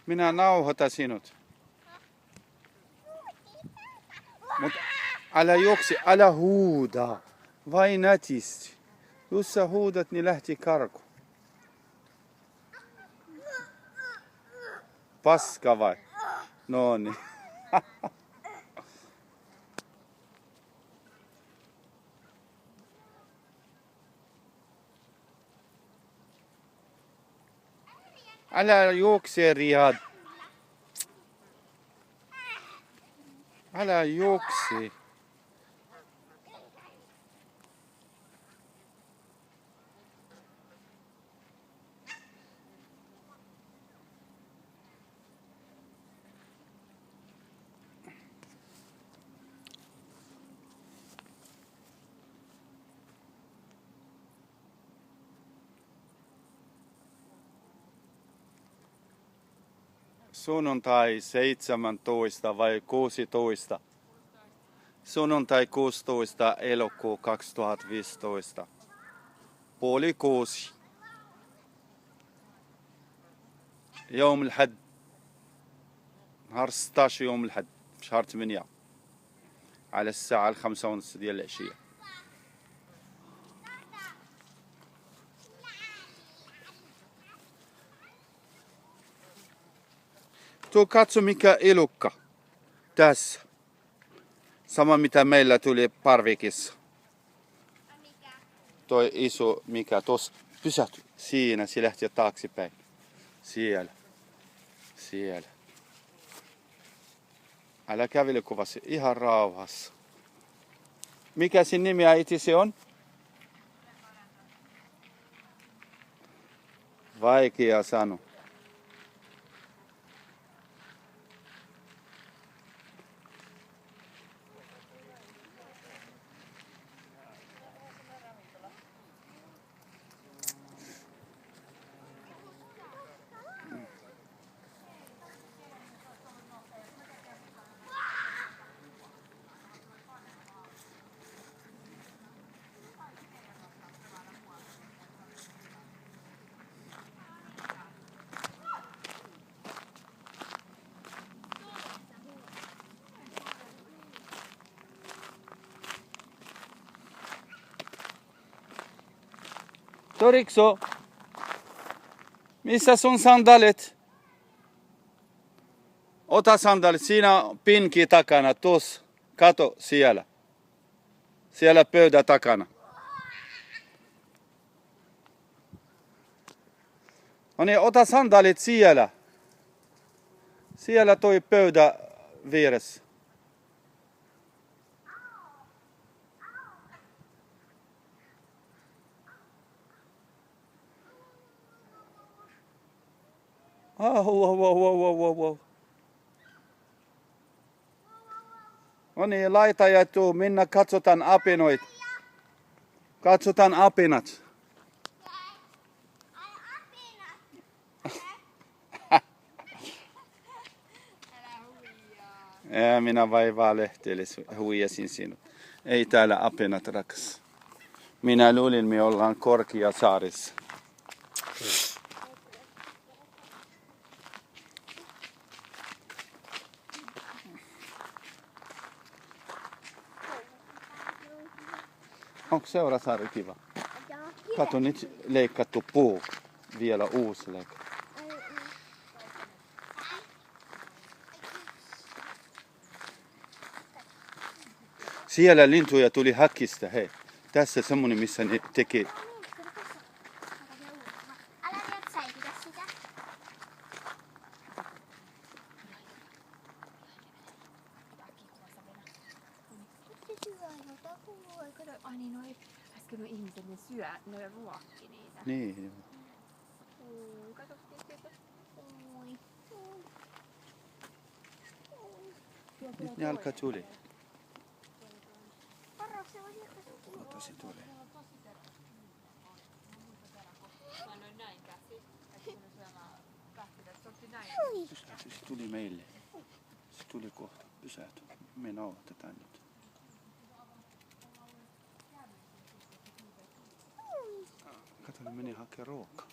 Minä nauhoitan sinut. Mut älä juoksi, älä huuda. Vai nätisti. Jos sä huudat, niin lähti karku. Paska vai? No niin. Älä juokse, Riyad. Älä juokse. Sunnuntai 17 vai 16. Sunnuntai 16 elokuu 2015. 5:30. يوم الحد نهار 16 يوم الحد شهر 8 على الساعة 5:30 ديال العشية. Tuo katso mikä elukka tässä. Sama mitä meillä tuli parvikissa. Toi iso mikä tossa. Pysähty. Siinä se lähti taaksepäin. Siellä. Siellä. Älä kävele kovasti. Ihan rauhassa. Mikä sen nimi äiti se on? Vaikea sano. Torikso, missä sun sandalit? Ota sandalit, siinä pinki takana, tuossa. Kato siellä. Siellä pöydä takana. No niin, ota sandalit siellä. Siellä toi pöydä vieressä. Wow. No niin, laita ja tuu. Minä katsotaan apinoit. Katsotaan apinat. Minä vai valehtelis, huijasin sinut. Ei täällä apinat rakas. Minä luulin, me ollaan Korkeasaarissa. Onko Seurasaari kiva? Kato nyt leikattu puu. Vielä uusi leikattu. Siellä lintuja tuli häkistä, hei. Tässä semmonen, missä ne tekee. Ai niin, noi äsken noi ihmiset, ne syö, ne ruokki niitä. Niin, joo. Kato, Nyt ne alkaa tuli. Ota se tuli. Se tuli meille. Se tuli kohta. Pysähty. Me nauhoitetaan nyt. Kato, ne meni hakemaan ruokaa.